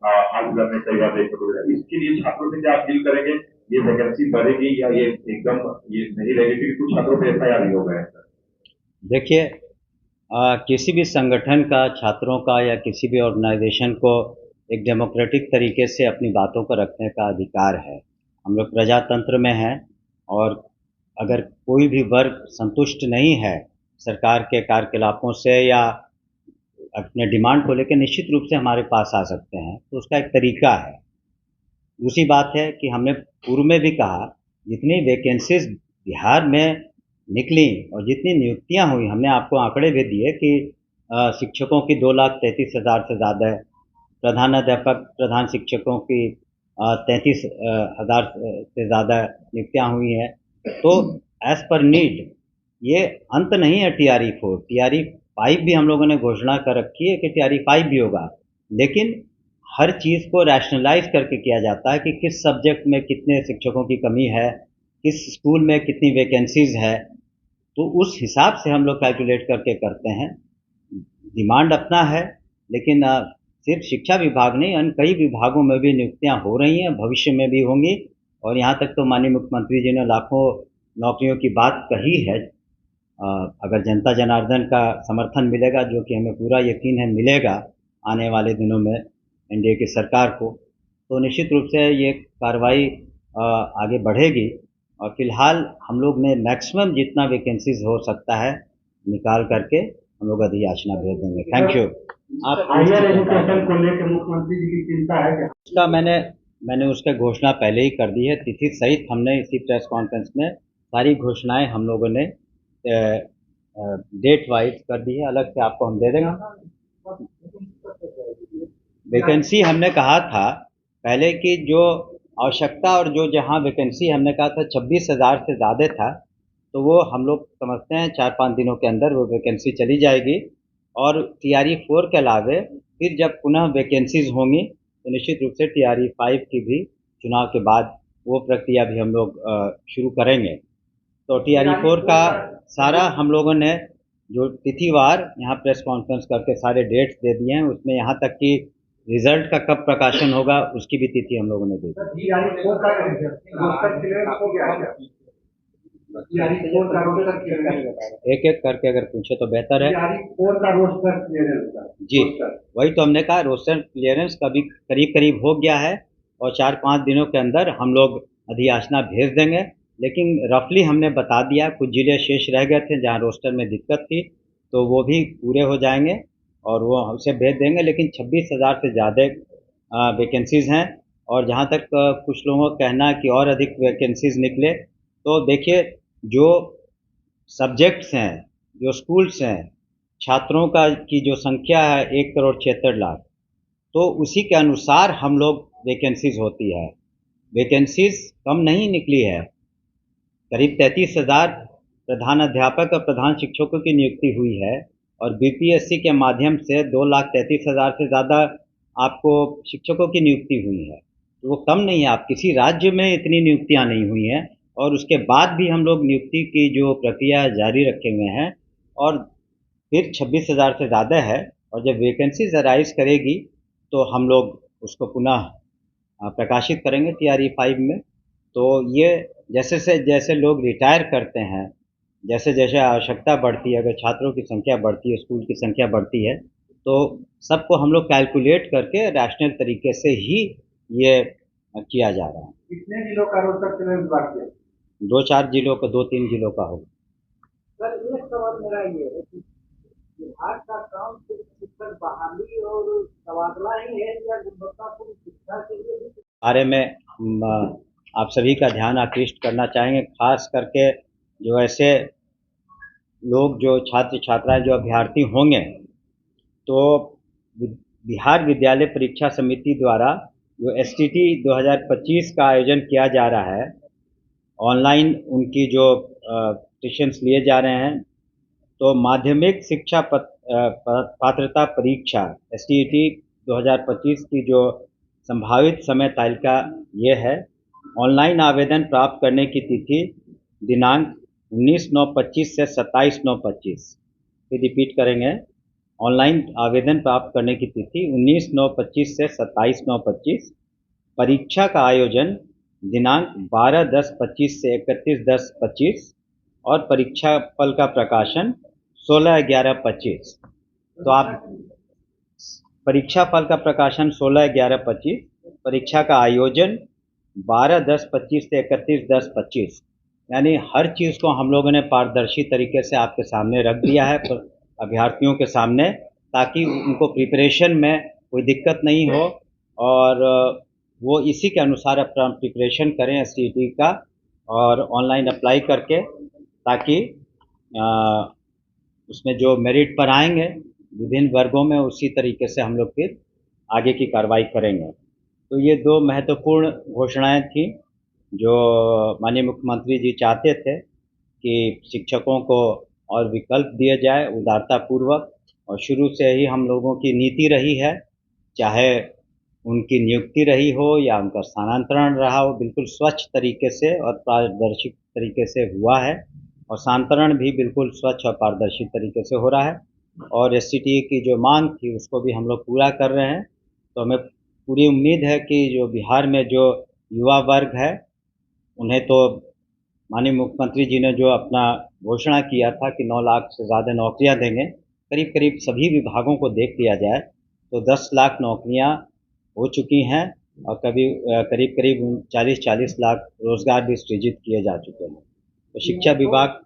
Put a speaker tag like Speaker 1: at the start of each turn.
Speaker 1: आंदोलन में कई बार देखने को मिला। इसके लिए छात्रों से क्या अपील करेंगे? ये वैकेंसी बढ़ेगी या ये एकदम ये नहीं रहेगी? क्योंकि कुछ छात्रों पे एफआईआर भी हो गए हैं सर।
Speaker 2: देखिए, किसी भी संगठन का, छात्रों का या किसी भी ऑर्गेनाइजेशन को एक डेमोक्रेटिक तरीके से अपनी बातों को रखने का अधिकार है। हम लोग प्रजातंत्र में हैं और अगर कोई भी वर्ग संतुष्ट नहीं है सरकार के कार्यकलापों से या अपने डिमांड को लेकर, निश्चित रूप से हमारे पास आ सकते हैं, तो उसका एक तरीका है। दूसरी बात है कि हमने पूर्व में भी कहा, जितनी वैकेंसीज बिहार में निकली और जितनी नियुक्तियां हुई, हमने आपको आंकड़े भी दिए कि शिक्षकों की 2,33,000 से ज़्यादा है, प्रधानाध्यापक प्रधान शिक्षकों की 33,000 से ज़्यादा नियुक्तियां हुई हैं। तो एज पर नीड ये अंत नहीं है। TRE 4 TRE 5 भी हम लोगों ने घोषणा कर रखी है कि TRE 5 भी होगा, लेकिन हर चीज़ को रैशनलाइज करके किया जाता है कि किस सब्जेक्ट में कितने शिक्षकों की कमी है, किस स्कूल में कितनी वैकेंसीज है, तो उस हिसाब से हम लोग कैलकुलेट करके करते हैं। डिमांड अपना है, लेकिन सिर्फ शिक्षा विभाग नहीं, अन्य कई विभागों में भी नियुक्तियां हो रही हैं, भविष्य में भी होंगी। और यहाँ तक तो माननीय मुख्यमंत्री जी ने लाखों नौकरियों की बात कही है। अगर जनता जनार्दन का समर्थन मिलेगा, जो कि हमें पूरा यकीन है मिलेगा आने वाले दिनों में एनडीए की सरकार को, तो निश्चित रूप से ये कार्रवाई आगे बढ़ेगी। और फिलहाल हम लोग ने मैक्सिमम जितना वैकेंसीज हो सकता है निकाल करके हम लोग अधियाचना भेज देंगे। Thank you. आप
Speaker 1: हायर एजुकेशन को लेकर मुख्यमंत्री जी की चिंता है क्या?
Speaker 2: उसका मैंने उसका घोषणा पहले ही कर दी है, तिथि सहित हमने इसी प्रेस कॉन्फ्रेंस में सारी घोषणाएं हम लोगों ने डेट वाइज कर दी है। अलग से आपको हम दे देंगे। वैकेंसी हमने कहा था पहले कि जो आवश्यकता और जो जहाँ वैकेंसी हमने कहा था 26,000 से ज़्यादा था, तो वो हम लोग समझते हैं 4-5 दिनों के अंदर वो वैकेंसी चली जाएगी। और TRE 4 के अलावे फिर जब पुनः वैकेंसीज होंगी तो निश्चित रूप से TRE 5 की भी चुनाव के बाद वो प्रक्रिया भी हम लोग शुरू करेंगे। तो TRE 4 का सारा हम लोगों ने जो तिथिवार यहाँ प्रेस कॉन्फ्रेंस करके सारे डेट्स दे दिए हैं, उसमें यहाँ तक कि रिजल्ट का कब प्रकाशन होगा उसकी भी तिथि हम लोगों ने दे दी। एक एक करके अगर पूछे तो बेहतर है। जी, वही तो हमने कहा, रोस्टर क्लियरेंस कभी करीब करीब हो गया है और 4-5 दिनों के अंदर हम लोग अधियाचना भेज देंगे। लेकिन रफली हमने बता दिया, कुछ जिले शेष रह गए थे जहाँ रोस्टर में दिक्कत थी, तो वो भी पूरे हो जाएंगे और वो हमसे भेज देंगे। लेकिन 26,000 से ज़्यादा वैकेंसीज़ हैं। और जहाँ तक कुछ लोगों का कहना है कि और अधिक वैकेंसीज़ निकले, तो देखिए, जो सब्जेक्ट्स हैं, जो स्कूल्स हैं, छात्रों का की जो संख्या है 1,76,00,000, तो उसी के अनुसार हम लोग वैकेंसीज होती है। वैकेंसीज कम नहीं निकली है, करीब 33,000 प्रधान अध्यापक और प्रधान शिक्षकों की नियुक्ति हुई है और BPSC के माध्यम से 2,33,000 से ज़्यादा आपको शिक्षकों की नियुक्ति हुई है। तो वो कम नहीं है, आप किसी राज्य में इतनी नियुक्तियां नहीं हुई हैं। और उसके बाद भी हम लोग नियुक्ति की जो प्रक्रिया जारी रखे हुए हैं और फिर 26,000 से ज़्यादा है। और जब वैकेंसीज अराइज करेगी तो हम लोग उसको पुनः प्रकाशित करेंगे TRE 5 में। तो ये जैसे से जैसे लोग रिटायर करते हैं, जैसे जैसे आवश्यकता बढ़ती है, अगर छात्रों की संख्या बढ़ती है, स्कूल की संख्या बढ़ती है, तो सबको हम लोग कैलकुलेट करके रैशनल तरीके से ही ये किया जा रहा है।
Speaker 1: कितने जिलों का रोस्टर क्लियरेंस बाकी है?
Speaker 2: 2-4 जिलों का, 2-3 जिलों का होगा।
Speaker 1: सर, एक सवाल मेरा ये है कि विभाग का काम सिर्फ शिक्षक बहाली और तबादला ही है या गुणवत्तापूर्ण शिक्षा के लिए भी?
Speaker 2: बारे में हम आप सभी का ध्यान आकृष्ट करना चाहेंगे, खास करके जो ऐसे लोग, जो छात्र छात्राएं, जो अभ्यर्थी होंगे, तो बिहार विद्यालय परीक्षा समिति द्वारा जो STT 2025 का आयोजन किया जा रहा है, ऑनलाइन उनकी जो सेशंस लिए जा रहे हैं, तो माध्यमिक शिक्षा पात्रता परीक्षा STT 2025 की जो संभावित समय तालिका ये है। ऑनलाइन आवेदन प्राप्त करने की तिथि दिनांक 19/9/25 से 27/9/25। फिर रिपीट करेंगे, ऑनलाइन आवेदन प्राप्त करने की तिथि 19/9/25 से 27/9/25। परीक्षा का आयोजन दिनांक 12/10/25 से 31/10/25 और परीक्षा फल का प्रकाशन 16/11/25। तो आप परीक्षा फल का प्रकाशन 16/11/25, परीक्षा का आयोजन 12/10/25 से 31/10/25। यानी हर चीज़ को हम लोगों ने पारदर्शी तरीके से आपके सामने रख दिया है अभ्यर्थियों के सामने, ताकि उनको प्रिपरेशन में कोई दिक्कत नहीं हो और वो इसी के अनुसार अपना प्रिपरेशन करें एसटीईटी का और ऑनलाइन अप्लाई करके, ताकि उसमें जो मेरिट पर आएंगे विभिन्न वर्गों में उसी तरीके से हम लोग फिर आगे की कार्रवाई करेंगे। तो ये दो महत्वपूर्ण घोषणाएं थी जो माननीय मुख्यमंत्री जी चाहते थे कि शिक्षकों को और विकल्प दिए जाए उदारतापूर्वक, और शुरू से ही हम लोगों की नीति रही है, चाहे उनकी नियुक्ति रही हो या उनका स्थानांतरण रहा हो, बिल्कुल स्वच्छ तरीके से और पारदर्शी तरीके से हुआ है और स्थानांतरण भी बिल्कुल स्वच्छ और पारदर्शी तरीके से हो रहा है। और एससीटीई की जो मांग थी उसको भी हम लोग पूरा कर रहे हैं। तो हमें पूरी उम्मीद है कि जो बिहार में जो युवा वर्ग है उन्हें तो माननीय मुख्यमंत्री जी ने जो अपना घोषणा किया था कि 9 लाख से ज़्यादा नौकरियां देंगे, करीब करीब सभी विभागों को देख लिया जाए तो 10 लाख नौकरियां हो चुकी हैं और करीब करीब 40-40 लाख रोजगार भी सृजित किए जा चुके हैं। तो शिक्षा विभाग